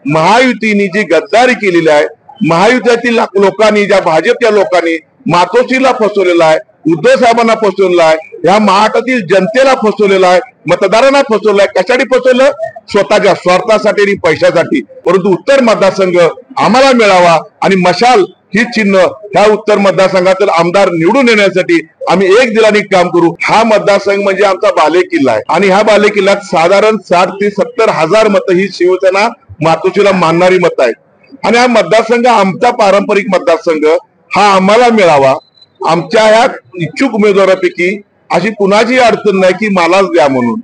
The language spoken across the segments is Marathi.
महायुतीने जी गद्दारी केलेली आहे, महायुतीतील लोकांनी, ज्या भाजपच्या लोकांनी मातोश्रीला फसवलेला आहे, उद्धव साहेबांना फसवलेला आहे, ह्या महाराष्ट्रातील जनतेला फसवलेला आहे, मतदारांना फसवलं आहे. कशासाठी फसवलं? स्वतःच्या स्वार्थासाठी आणि पैशासाठी. परंतु उत्तर मतदारसंघ आम्हाला मिळावा आणि मशाल ही चिन्ह ह्या उत्तर मतदारसंघातील आमदार निवडून येण्यासाठी आम्ही एक दिलाने काम करू. हा मतदारसंघ म्हणजे आमचा बालेकिल्ला आहे आणि ह्या बालेकिल्ल्यात साधारण 60 ते 70 हजार मतं ही शिवसेना मातोश्रीला मानणारी मतं आहेत. आणि हा मतदारसंघ आमचा पारंपरिक मतदारसंघ हा आम्हाला मिळावा. आमच्या ह्या इच्छुक उमेदवारापैकी अशी कुणाची अडचण नाही की मलाच द्या म्हणून.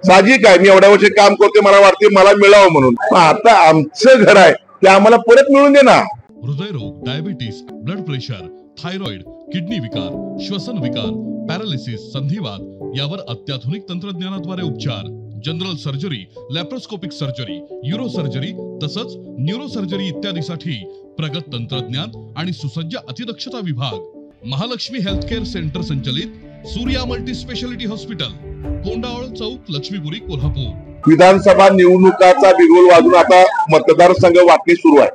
साहजिक आहे, मी एवढ्या वर्षी काम करते, मला वाटते मला मिळावं म्हणून. आता आमचं घर आहे ते आम्हाला परत मिळून दे ना. हृदयरोग, diabetes, blood pressure, thyroid, kidney विकार, श्वसन विकार, पॅरालिसिस, संधिवात यावर अत्याधुनिक तंत्रज्ञानाद्वारे उपचार. General surgery, laparoscopic surgery, euro surgery तसंच न्यूरो सर्जरी इत्यादीसाठी प्रगत तंत्रज्ञान आणि सुसज्ज अतिदक्षता विभाग. महालक्ष्मी हेल्थ केअर सेंटर संचलित सूर्या मल्टी स्पेशालिटी हॉस्पिटल, कोंडावळ चौक, लक्ष्मीपुरी, कोल्हापूर. विधानसभा निवडणुकाचा बिगुल वाजून आता मतदारसंघ वाटणी सुरू आहे.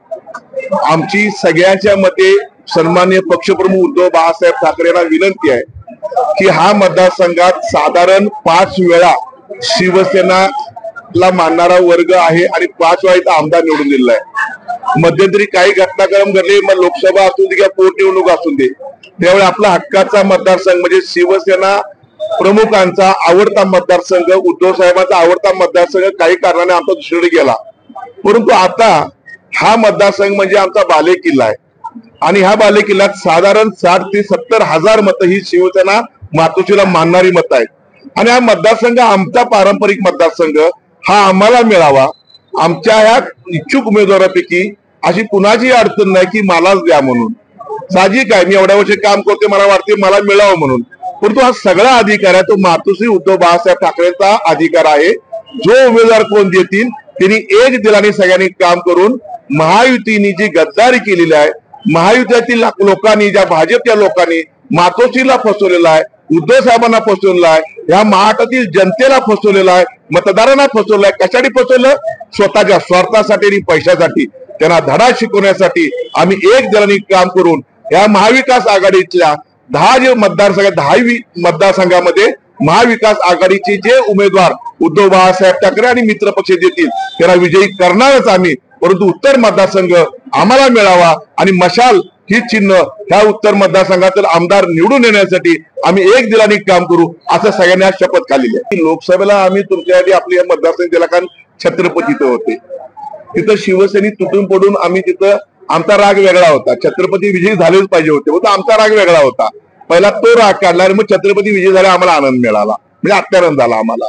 आमची सगळ्यांच्या मते सन्माननीय पक्षप्रमुख उद्धव बाळासाहेब ठाकरे यांना विनंती आहे की हा मतदारसंघात साधारण 5 वेळा शिवसेनाला मानणारा वर्ग आहे आणि 5 वेळा इथं आमदार निवडून दिलेला आहे. मध्यंतरी काही घटनाक्रम घडले, मग लोकसभा असू दे किंवा पोटनिवडणूक असू दे, त्यावेळी आपला हक्काचा मतदारसंघ म्हणजे शिवसेना प्रमुखांचा आवडता मतदारसंघ, उद्धव साहेबांचा आवडता मतदारसंघ काही कारणाने आमचा दुसरीकडे गेला. परंतु आता हा मतदारसंघ म्हणजे आमचा बालेकिल्ला आहे आणि ह्या बालेकिल्ल्यात साधारण 60 ते 70 हजार मतं ही शिवसेना मातोश्रीला मानणारी मतं आहेत. आणि हा मतदारसंघ आमचा पारंपरिक मतदारसंघ हा आम्हाला मिळावा. आमच्या ह्या इच्छुक उमेदवारापैकी अशी कुणाची अडचण नाही की मलाच द्या म्हणून. साहजिक आहे, मी एवढ्या वर्षी काम करते, मला वाटते मला मिळावं म्हणून. परंतु हा सगळा अधिकार आहे तो मातोश्री उद्धव बाळासाहेब ठाकरेंचा अधिकार आहे. जो उमेदवार कोण देतील त्यांनी एक दिलाने सगळ्यांनी काम करून महायुतीने जी गद्दारी केलेली आहे, महायुतीतील लोकांनी, ज्या भाजपच्या लोकांनी मातोश्रीला फसवलेला आहे, उद्धव साहेबांना फसवलेला आहे, ह्या महाराष्ट्रातील जनतेला फसवलेला आहे, मतदारांना फसवलं आहे. कशासाठी फसवलं? स्वतःच्या स्वार्थासाठी आणि पैशासाठी. त्यांना धडा शिकवण्यासाठी आम्ही एक दिलाने काम करून या महाविकास आघाडीच्या 10 मतदारसंघ 10 मतदारसंघामध्ये महाविकास आघाडीचे जे उमेदवार उद्धव बाळासाहेब ठाकरे आणि मित्र पक्ष देतील त्यांना विजयी करणारच आम्ही. परंतु उत्तर मतदारसंघ आम्हाला मिळावा आणि मशाल ही चिन्ह ह्या उत्तर मतदारसंघातील आमदार निवडून येण्यासाठी आम्ही एक दिलाने काम करू असं सगळ्यांनी शपथ खाल्लेली आहे. लोकसभेला आम्ही तुमच्यासाठी आपली मतदारसंघ दिला, कारण छत्रपती तिथं होते. तिथं शिवसेने तुटून पडून आम्ही तिथं आमचा राग वेगळा होता. छत्रपती विजयी झालेच पाहिजे होते, आमचा राग वेगळा होता. पहिला तो राग काढला आणि मग छत्रपती विजयी झाला, आम्हाला आनंद मिळाला, म्हणजे अत्यानंद झाला आम्हाला.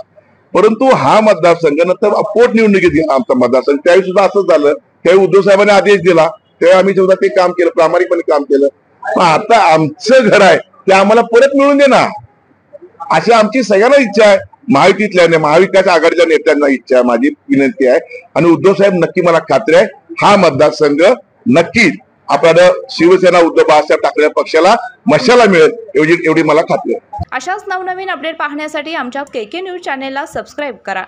परंतु हा मतदारसंघ नंतर पोटनिवडणुकीत गेला आमचा मतदारसंघ. त्यावेळी सुद्धा असंच झालं. त्यावेळी उद्धव साहेबांनी आदेश दिला, तेव्हा आम्ही सुद्धा ते काम केलं, प्रामाणिकपणे काम केलं. पण आता आमचं घर आहे ते आम्हाला परत मिळून दे ना, अशी आमची सगळ्यांना इच्छा आहे. महायुतीतल्या महाविकास आघाडीच्या नेत्यांना इच्छा आहे, माझी विनंती आहे. आणि उद्धव साहेब नक्की, मला खात्री आहे हा मतदारसंघ नक्की आपल्याला शिवसेना उद्धव बाळासाहेब ठाकरे पक्षाला मशाला मिळेल एवढी मला खात्री आहे. अशाच नवनवीन अपडेट पाहण्यासाठी आमच्या KK न्यूज चॅनेलला सबस्क्राईब करा.